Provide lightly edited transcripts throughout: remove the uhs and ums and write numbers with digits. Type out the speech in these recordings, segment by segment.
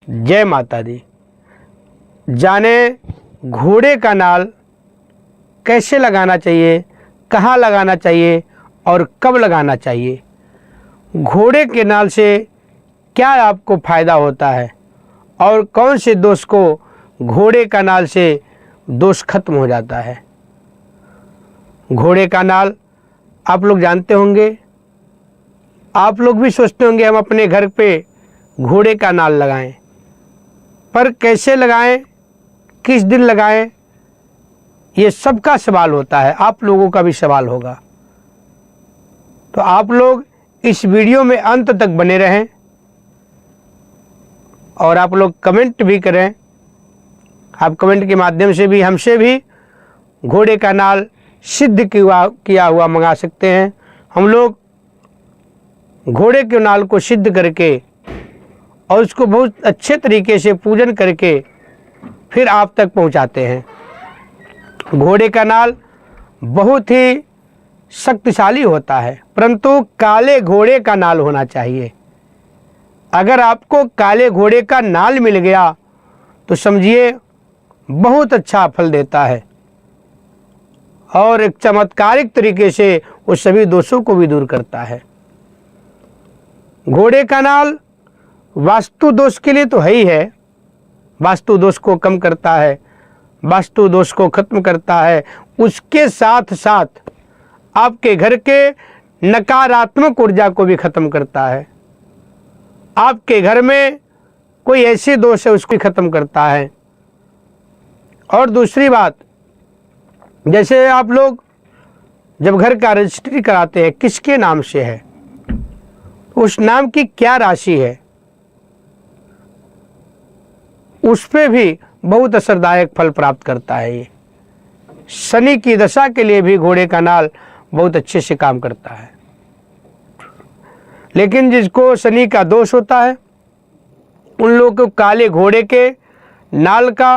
जय माता दी। जाने घोड़े का नाल कैसे लगाना चाहिए, कहाँ लगाना चाहिए और कब लगाना चाहिए। घोड़े के नाल से क्या आपको फ़ायदा होता है और कौन से दोष को घोड़े का नाल से दोष खत्म हो जाता है। घोड़े का नाल आप लोग जानते होंगे, आप लोग भी सोचते होंगे हम अपने घर पे घोड़े का नाल लगाएं, पर कैसे लगाएं, किस दिन लगाएं, ये सबका सवाल होता है, आप लोगों का भी सवाल होगा। तो आप लोग इस वीडियो में अंत तक बने रहें और आप लोग कमेंट भी करें। आप कमेंट के माध्यम से भी हमसे भी घोड़े का नाल सिद्ध किया हुआ मंगा सकते हैं। हम लोग घोड़े के नाल को सिद्ध करके और उसको बहुत अच्छे तरीके से पूजन करके फिर आप तक पहुंचाते हैं। घोड़े का नाल बहुत ही शक्तिशाली होता है, परंतु काले घोड़े का नाल होना चाहिए। अगर आपको काले घोड़े का नाल मिल गया तो समझिए बहुत अच्छा फल देता है और एक चमत्कारिक तरीके से वो सभी दोषों को भी दूर करता है। घोड़े का नाल वास्तु दोष के लिए तो है ही है, वास्तु दोष को कम करता है, वास्तु दोष को खत्म करता है। उसके साथ साथ आपके घर के नकारात्मक ऊर्जा को भी खत्म करता है। आपके घर में कोई ऐसी दोष है उसको खत्म करता है। और दूसरी बात, जैसे आप लोग जब घर का रजिस्ट्री कराते हैं, किसके नाम से है, उस नाम की क्या राशि है, उस पे भी बहुत असरदायक फल प्राप्त करता है। ये शनि की दशा के लिए भी घोड़े का नाल बहुत अच्छे से काम करता है। लेकिन जिसको शनि का दोष होता है उन लोगों को काले घोड़े के नाल का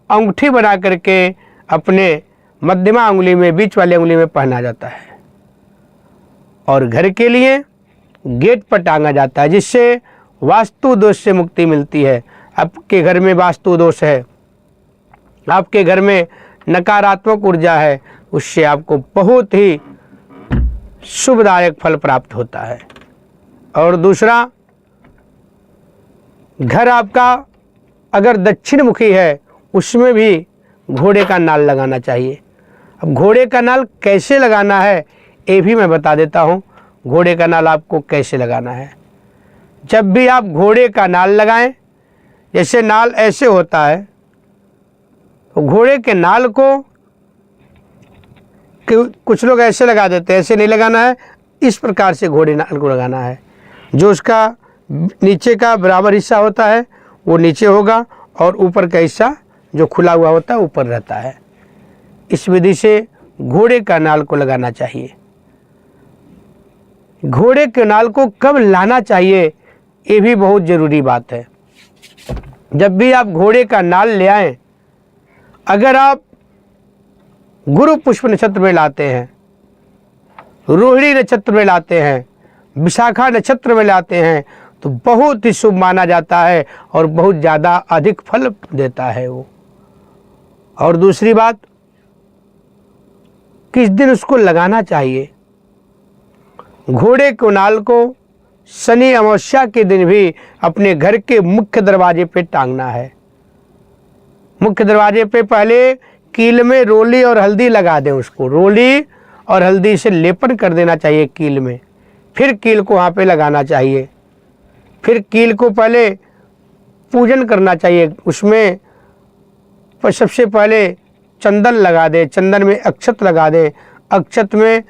अंगूठी बना करके अपने मध्यमा उंगली में, बीच वाली उंगली में पहना जाता है और घर के लिए गेट पर टांगा जाता है, जिससे वास्तु दोष से मुक्ति मिलती है। आपके घर में वास्तु दोष है, आपके घर में नकारात्मक ऊर्जा है, उससे आपको बहुत ही शुभदायक फल प्राप्त होता है। और दूसरा, घर आपका अगर दक्षिण मुखी है उसमें भी घोड़े का नाल लगाना चाहिए। अब घोड़े का नाल कैसे लगाना है ये भी मैं बता देता हूँ। घोड़े का नाल आपको कैसे लगाना है, जब भी आप घोड़े का नाल लगाएं, जैसे नाल ऐसे होता है तो घोड़े के नाल को कुछ लोग ऐसे लगा देते हैं, ऐसे नहीं लगाना है, इस प्रकार से घोड़े नाल को लगाना है। जो उसका नीचे का बराबर हिस्सा होता है वो नीचे होगा और ऊपर का हिस्सा जो खुला हुआ होता है ऊपर रहता है। इस विधि से घोड़े का नाल को लगाना चाहिए। घोड़े के नाल को कब लाना चाहिए ये भी बहुत ज़रूरी बात है। जब भी आप घोड़े का नाल ले आएं, अगर आप गुरु पुष्प नक्षत्र में लाते हैं, रोहिणी नक्षत्र में लाते हैं, विशाखा नक्षत्र में लाते हैं तो बहुत ही शुभ माना जाता है और बहुत ज़्यादा अधिक फल देता है वो। और दूसरी बात, किस दिन उसको लगाना चाहिए। घोड़े के नाल को शनि अमावस्या के दिन भी अपने घर के मुख्य दरवाजे पे टांगना है। मुख्य दरवाजे पे पहले कील में रोली और हल्दी लगा दें, उसको रोली और हल्दी से लेपन कर देना चाहिए कील में, फिर कील को वहाँ पे लगाना चाहिए। फिर कील को पहले पूजन करना चाहिए, उसमें सबसे पहले चंदन लगा दें, चंदन में अक्षत लगा दें, अक्षत में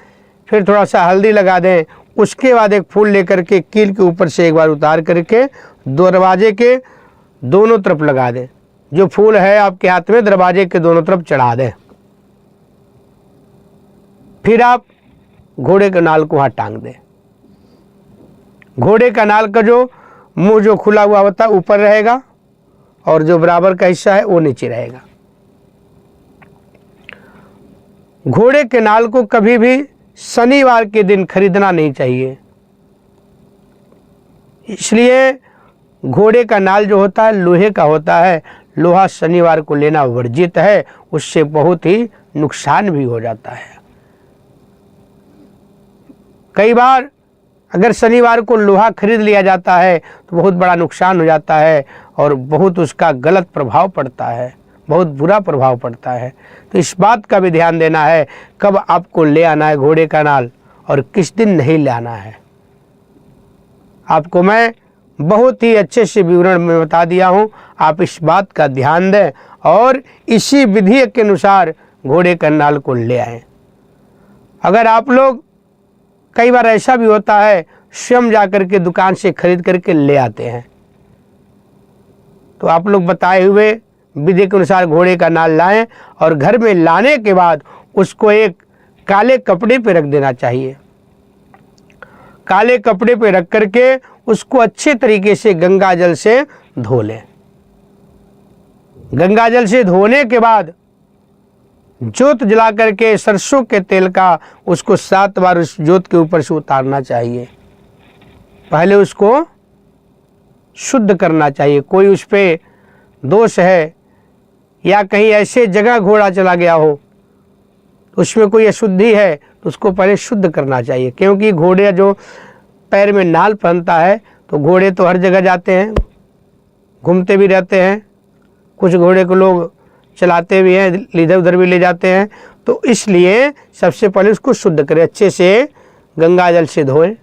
फिर थोड़ा सा हल्दी लगा दें, उसके बाद एक फूल लेकर के कील के ऊपर से एक बार उतार करके दरवाजे के दोनों तरफ लगा दें। जो फूल है आपके हाथ में दरवाजे के दोनों तरफ चढ़ा दें। फिर आप घोड़े के नाल को वहाँ टांग दें। घोड़े का नाल का जो मुंह जो खुला हुआ होता है ऊपर रहेगा और जो बराबर का हिस्सा है वो नीचे रहेगा। घोड़े के नाल को कभी भी शनिवार के दिन खरीदना नहीं चाहिए, इसलिए घोड़े का नाल जो होता है लोहे का होता है। लोहा शनिवार को लेना वर्जित है, उससे बहुत ही नुकसान भी हो जाता है। कई बार अगर शनिवार को लोहा खरीद लिया जाता है तो बहुत बड़ा नुकसान हो जाता है और बहुत उसका गलत प्रभाव पड़ता है, बहुत बुरा प्रभाव पड़ता है। तो इस बात का भी ध्यान देना है कब आपको ले आना है घोड़े का नाल और किस दिन नहीं ले आना है। आपको मैं बहुत ही अच्छे से विवरण में बता दिया हूँ, आप इस बात का ध्यान दें और इसी विधि के अनुसार घोड़े का नाल को ले आएं। अगर आप लोग, कई बार ऐसा भी होता है स्वयं जाकर के दुकान से खरीद करके ले आते हैं, तो आप लोग बताए हुए विधि के अनुसार घोड़े का नाल लाएं और घर में लाने के बाद उसको एक काले कपड़े पे रख देना चाहिए। काले कपड़े पे रख करके उसको अच्छे तरीके से गंगा जल से धो लें। गंगा जल से धोने के बाद जोत जला करके सरसों के तेल का उसको 7 बार उस जोत के ऊपर से उतारना चाहिए। पहले उसको शुद्ध करना चाहिए। कोई उस पर दोष है या कहीं ऐसे जगह घोड़ा चला गया हो उसमें कोई अशुद्धि है तो उसको पहले शुद्ध करना चाहिए। क्योंकि घोड़े जो पैर में नाल पहनता है तो घोड़े तो हर जगह जाते हैं, घूमते भी रहते हैं, कुछ घोड़े को लोग चलाते भी हैं, इधर उधर भी ले जाते हैं। तो इसलिए सबसे पहले उसको शुद्ध करें, अच्छे से गंगा जल से धोएं।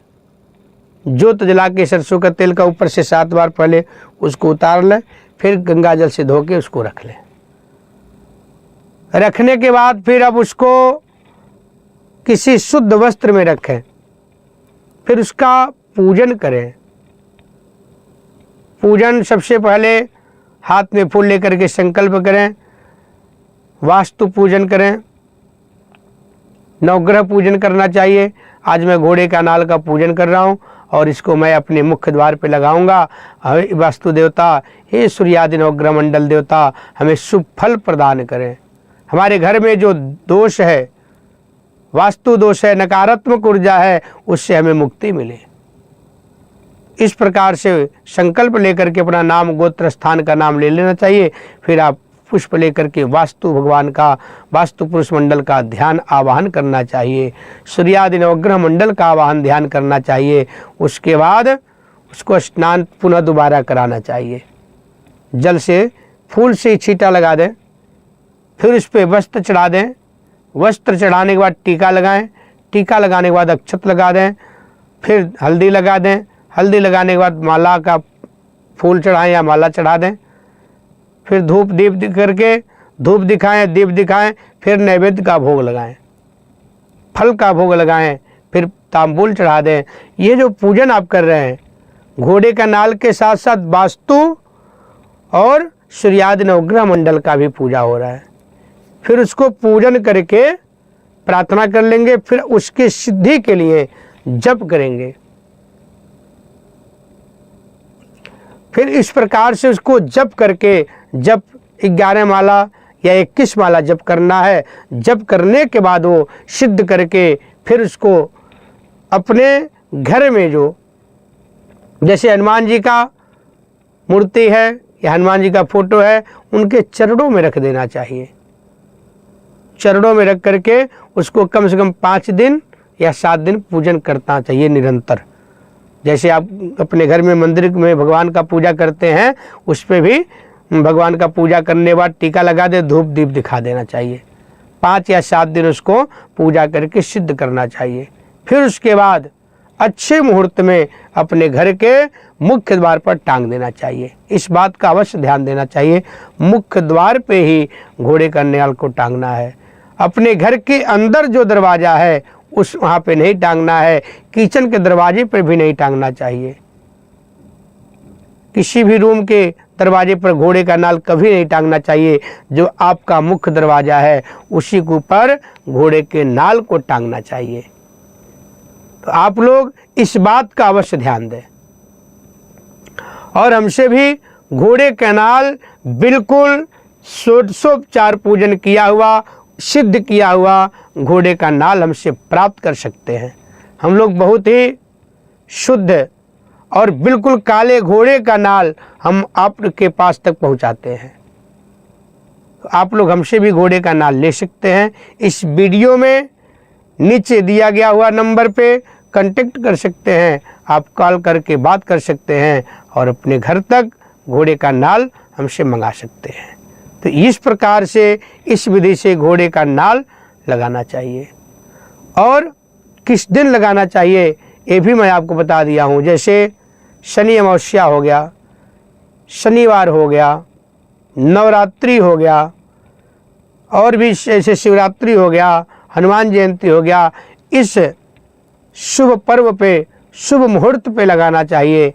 जोत जला के सरसों का तेल का ऊपर से 7 बार पहले उसको उतार लें, फिर गंगा जल से धो के उसको रख लें। रखने के बाद फिर अब उसको किसी शुद्ध वस्त्र में रखें, फिर उसका पूजन करें। पूजन सबसे पहले हाथ में फूल लेकर के संकल्प करें, वास्तु पूजन करें, नवग्रह पूजन करना चाहिए। आज मैं घोड़े का नाल का पूजन कर रहा हूँ और इसको मैं अपने मुख्य द्वार पे लगाऊंगा। वास्तु देवता, हे सूर्यादि नवग्रह मंडल देवता, हमें शुभ फल प्रदान करें। हमारे घर में जो दोष है, वास्तु दोष है, नकारात्मक ऊर्जा है, उससे हमें मुक्ति मिले। इस प्रकार से संकल्प लेकर के अपना नाम, गोत्र, स्थान का नाम ले लेना चाहिए। फिर आप पुष्प लेकर के वास्तु भगवान का, वास्तु पुरुष मंडल का ध्यान आवाहन करना चाहिए। सूर्यादि नवग्रह मंडल का आवाहन ध्यान करना चाहिए। उसके बाद उसको स्नान पुनः दोबारा कराना चाहिए। जल से, फूल से छींटा लगा दें, फिर उस पर वस्त्र चढ़ा दें। वस्त्र चढ़ाने के बाद टीका लगाएं, टीका लगाने के बाद अक्षत लगा दें, फिर हल्दी लगा दें। हल्दी लगाने के बाद माला का फूल चढ़ाएं या माला चढ़ा दें। फिर धूप दीप करके धूप दिखाएं, दीप दिखाएं, फिर नैवेद्य का भोग लगाएं, फल का भोग लगाएं, फिर तांबूल चढ़ा दें। ये जो पूजन आप कर रहे हैं, घोड़े का नाल के साथ साथ वास्तु और सूर्यादि नवग्रह मंडल का भी पूजा हो रहा है। फिर उसको पूजन करके प्रार्थना कर लेंगे, फिर उसकी सिद्धि के लिए जप करेंगे। फिर इस प्रकार से उसको जप करके, जप 11 माला या 21 माला जप करना है। जप करने के बाद वो सिद्ध करके फिर उसको अपने घर में, जो जैसे हनुमान जी का मूर्ति है या हनुमान जी का फोटो है, उनके चरणों में रख देना चाहिए। चरणों में रख करके उसको कम से कम 5 दिन या 7 दिन पूजन करना चाहिए निरंतर। जैसे आप अपने घर में मंदिर में भगवान का पूजा करते हैं, उस पर भी भगवान का पूजा करने के बाद टीका लगा दे, धूप दीप दिखा देना चाहिए। 5 या 7 दिन उसको पूजा करके सिद्ध करना चाहिए। फिर उसके बाद अच्छे मुहूर्त में अपने घर के मुख्य द्वार पर टांग देना चाहिए। इस बात का अवश्य ध्यान देना चाहिए, मुख्य द्वार पे ही घोड़े का नाल को टांगना है। अपने घर के अंदर जो दरवाज़ा है उस वहाँ पे नहीं टांगना है, किचन के दरवाजे पर भी नहीं टांगना चाहिए। किसी भी रूम के दरवाजे पर घोड़े का नाल कभी नहीं टांगना चाहिए। जो आपका मुख्य दरवाज़ा है उसी के ऊपर घोड़े के नाल को टांगना चाहिए। तो आप लोग इस बात का अवश्य ध्यान दें और हमसे भी घोड़े का नाल बिल्कुल षोडशोपचार पूजन किया हुआ, सिद्ध किया हुआ घोड़े का नाल हमसे प्राप्त कर सकते हैं। हम लोग बहुत ही शुद्ध और बिल्कुल काले घोड़े का नाल हम आपके पास तक पहुंचाते हैं। तो आप लोग हमसे भी घोड़े का नाल ले सकते हैं। इस वीडियो में नीचे दिया गया हुआ नंबर पे कांटेक्ट कर सकते हैं, आप कॉल करके बात कर सकते हैं और अपने घर तक घोड़े का नाल हमसे मंगा सकते हैं। तो इस प्रकार से इस विधि से घोड़े का नाल लगाना चाहिए। और किस दिन लगाना चाहिए ये भी मैं आपको बता दिया हूँ। जैसे शनि अमावस्या हो गया, शनिवार हो गया, नवरात्रि हो गया, और भी जैसे शिवरात्रि हो गया, हनुमान जयंती हो गया, इस शुभ पर्व पे, शुभ मुहूर्त पे लगाना चाहिए।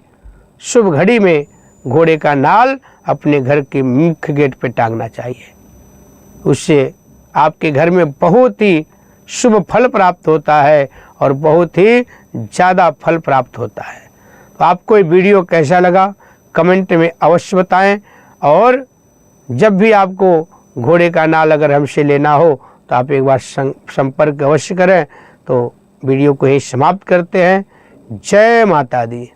शुभ घड़ी में घोड़े का नाल अपने घर के मुख्य गेट पे टांगना चाहिए। उससे आपके घर में बहुत ही शुभ फल प्राप्त होता है और बहुत ही ज़्यादा फल प्राप्त होता है। तो आपको ये वीडियो कैसा लगा कमेंट में अवश्य बताएं। और जब भी आपको घोड़े का नाल अगर हमसे लेना हो तो आप एक बार संपर्क अवश्य करें। तो वीडियो को ही समाप्त करते हैं। जय माता दी।